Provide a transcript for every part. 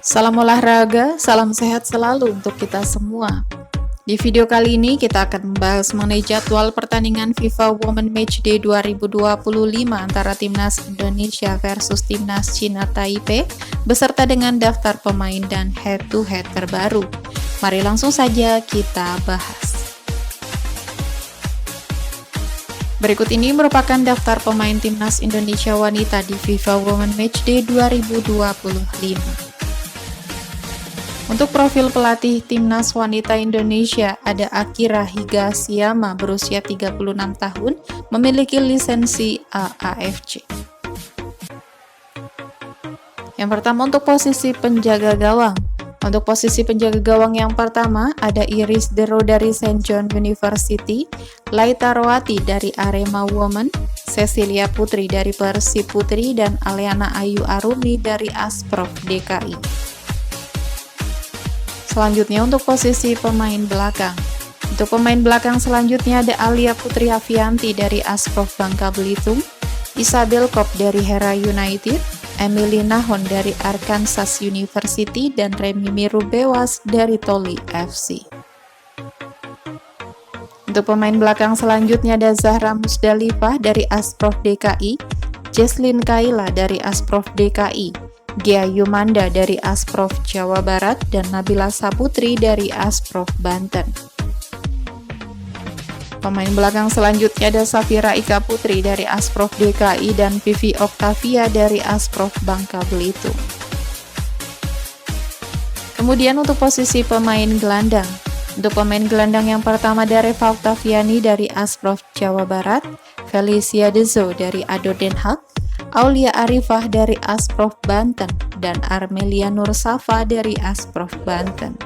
Salam olahraga, salam sehat selalu untuk kita semua. Di video kali ini kita akan membahas mengenai jadwal pertandingan FIFA Women Matchday 2025 antara Timnas Indonesia versus Timnas Cina Taipei beserta dengan daftar pemain dan head-to-head terbaru. Mari langsung saja kita bahas. Berikut ini merupakan daftar pemain Timnas Indonesia wanita di FIFA Women Matchday 2025. Untuk profil pelatih Timnas Wanita Indonesia, ada Akira Higashiyama berusia 36 tahun, memiliki lisensi AAFC. Yang pertama untuk posisi penjaga gawang. Untuk posisi penjaga gawang yang pertama, ada Iris Dero dari St. John University, Laita Roati dari Arema Women, Cecilia Putri dari Persib Putri, dan Aliana Ayu Arumi dari Asprof DKI. Selanjutnya untuk posisi pemain belakang. Untuk pemain belakang selanjutnya ada Alia Putri Avianti dari Asprof Bangka Belitung, Isabel Kop dari Hera United, Emily Nahon dari Arkansas University, dan Remy Mirubewas dari Toli FC. Untuk pemain belakang selanjutnya ada Zahra Musdalifah dari Asprof DKI, Jesslyn Kaila dari Asprof DKI, Gia Yumanda dari Asprof Jawa Barat, dan Nabila Saputri dari Asprof Banten. Pemain belakang selanjutnya ada Safira Ika Putri dari Asprof DKI dan Vivi Octavia dari Asprof Bangka Belitung. Kemudian untuk posisi pemain gelandang. Untuk pemain gelandang yang pertama ada Reva Octaviani dari Asprof Jawa Barat, Felicia Dezo dari Ado Den Haag, Aulia Arifah dari Asprof Banten, dan Armelia Nursafa dari Asprof Banten.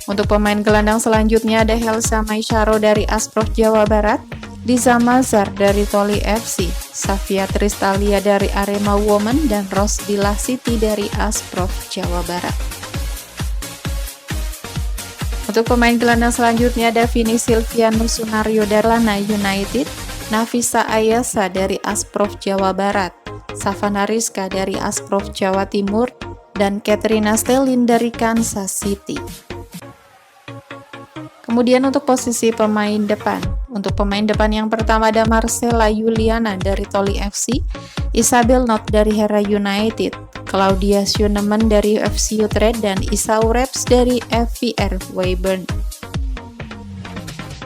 Untuk pemain gelandang selanjutnya ada Helsa Maisyaro dari Asprof Jawa Barat, Liza Mazhar dari Toli FC, Safia Tristalia dari Arema Women, dan Rosdila Siti dari Asprof Jawa Barat. Untuk pemain gelandang selanjutnya ada Vini Silviano Sunario dari Lana United, Nafisa Ayasa dari Asprof Jawa Barat, Savana Rizka dari Asprof Jawa Timur, dan Katrina Stelin dari Kansas City. Kemudian untuk posisi pemain depan. Untuk pemain depan yang pertama ada Marcella Yuliana dari Toli FC, Isabel Not dari Hera United, Claudia Schunemann dari FC Utrecht, dan Isau Reps dari FVR Weyburn.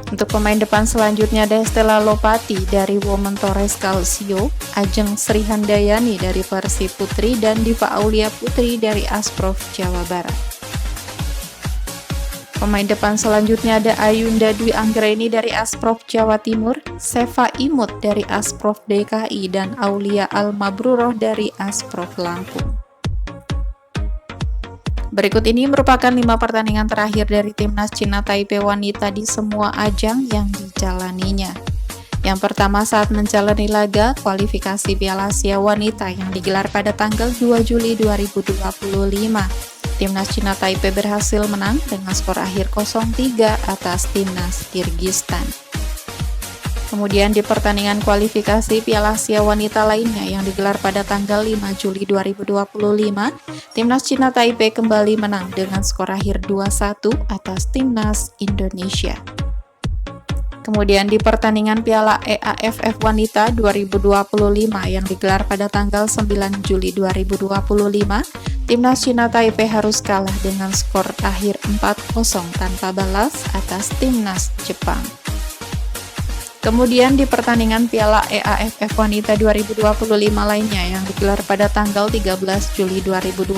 Untuk pemain depan selanjutnya ada Stella Lopati dari Women Torres Calcio, Ajeng Srihandayani dari Persib Putri, dan Diva Aulia Putri dari Asprof Jawa Barat. Pemain depan selanjutnya ada Ayunda Dwi Anggreni dari Asprof Jawa Timur, Seva Imut dari Asprof DKI, dan Aulia Al-Mabruroh dari Asprof Lampung. Berikut ini merupakan 5 pertandingan terakhir dari Timnas Cina Taipei wanita di semua ajang yang dijalaninya. Yang pertama saat menjalani laga kualifikasi Piala Asia Wanita yang digelar pada tanggal 2 Juli 2025. Timnas Cina Taipei berhasil menang dengan skor akhir 0-3 atas Timnas Kirgistan. Kemudian di pertandingan kualifikasi Piala Asia Wanita lainnya yang digelar pada tanggal 5 Juli 2025, Timnas Cina Taipei kembali menang dengan skor akhir 2-1 atas Timnas Indonesia. Kemudian di pertandingan Piala EAFF Wanita 2025 yang digelar pada tanggal 9 Juli 2025, Timnas Cina Taipei harus kalah dengan skor akhir 4-0 tanpa balas atas Timnas Jepang. Kemudian di pertandingan Piala EAFF Wanita 2025 lainnya yang digelar pada tanggal 13 Juli 2025,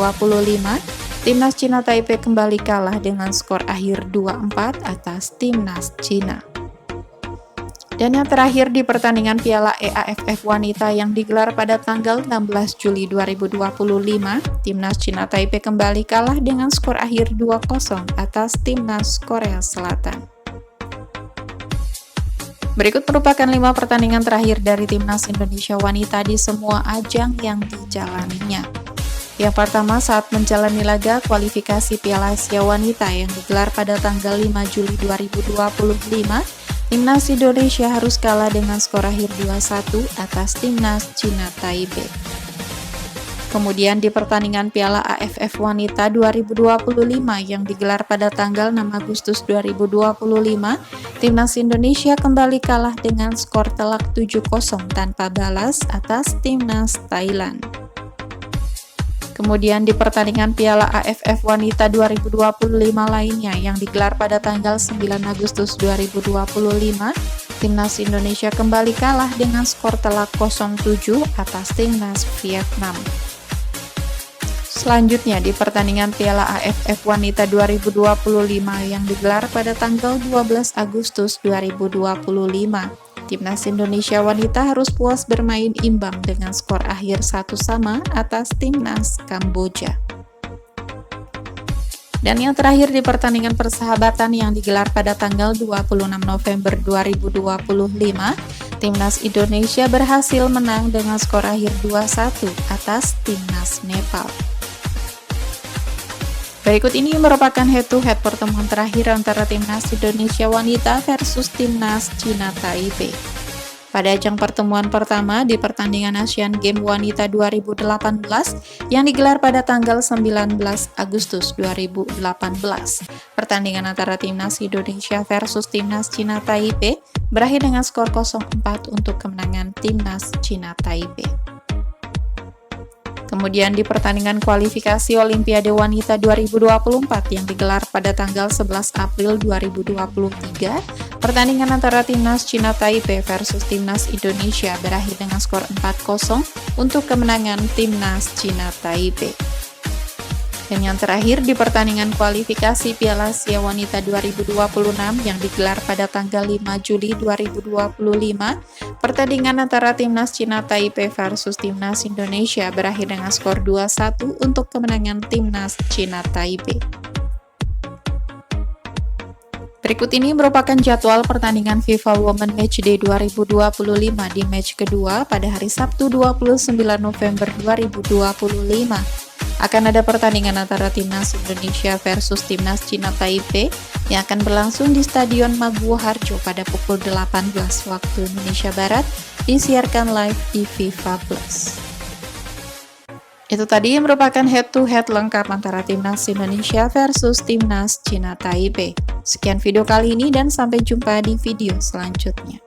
Timnas Cina Taipei kembali kalah dengan skor akhir 2-4 atas Timnas Cina. Dan yang terakhir di pertandingan Piala EAFF Wanita yang digelar pada tanggal 16 Juli 2025, Timnas Cina Taipei kembali kalah dengan skor akhir 2-0 atas Timnas Korea Selatan. Berikut merupakan 5 pertandingan terakhir dari Timnas Indonesia wanita di semua ajang yang dijalaninya. Yang pertama saat menjalani laga kualifikasi Piala Asia Wanita yang digelar pada tanggal 5 Juli 2025, Timnas Indonesia harus kalah dengan skor akhir 2-1 atas Timnas Cina Taipei. Kemudian di pertandingan Piala AFF Wanita 2025 yang digelar pada tanggal 6 Agustus 2025, Timnas Indonesia kembali kalah dengan skor telak 7-0 tanpa balas atas Timnas Thailand. Kemudian di pertandingan Piala AFF Wanita 2025 lainnya yang digelar pada tanggal 9 Agustus 2025, Timnas Indonesia kembali kalah dengan skor telak 0-7 atas Timnas Vietnam. Selanjutnya di pertandingan Piala AFF Wanita 2025 yang digelar pada tanggal 12 Agustus 2025, Timnas Indonesia Wanita harus puas bermain imbang dengan skor akhir 1-1 atas Timnas Kamboja. Dan yang terakhir di pertandingan persahabatan yang digelar pada tanggal 26 November 2025, Timnas Indonesia berhasil menang dengan skor akhir 2-1 atas Timnas Nepal. Berikut ini merupakan head-to-head pertemuan terakhir antara Timnas Indonesia Wanita versus Timnas Cina Taipei. Pada ajang pertemuan pertama di pertandingan Asian Games Wanita 2018 yang digelar pada tanggal 19 Agustus 2018. Pertandingan antara Timnas Indonesia versus Timnas Cina Taipei berakhir dengan skor 0-4 untuk kemenangan Timnas Cina Taipei. Kemudian di pertandingan kualifikasi Olimpiade Wanita 2024 yang digelar pada tanggal 11 April 2023, pertandingan antara Timnas Cina Taipei versus Timnas Indonesia berakhir dengan skor 4-0 untuk kemenangan Timnas Cina Taipei. Dan yang terakhir di pertandingan kualifikasi Piala Asia Wanita 2026 yang digelar pada tanggal 5 Juli 2025, pertandingan antara Timnas Cina Taipei versus Timnas Indonesia berakhir dengan skor 2-1 untuk kemenangan Timnas Cina Taipei. Berikut ini merupakan jadwal pertandingan FIFA Women Matchday 2025 di match kedua pada hari Sabtu 29 November 2025. Akan ada pertandingan antara Timnas Indonesia versus Timnas Cina Taipei yang akan berlangsung di Stadion Maguwo Harjo pada pukul 18 waktu Indonesia Barat, disiarkan live di FIFA Plus. Itu tadi merupakan head-to-head lengkap antara Timnas Indonesia versus Timnas Cina Taipei. Sekian video kali ini dan sampai jumpa di video selanjutnya.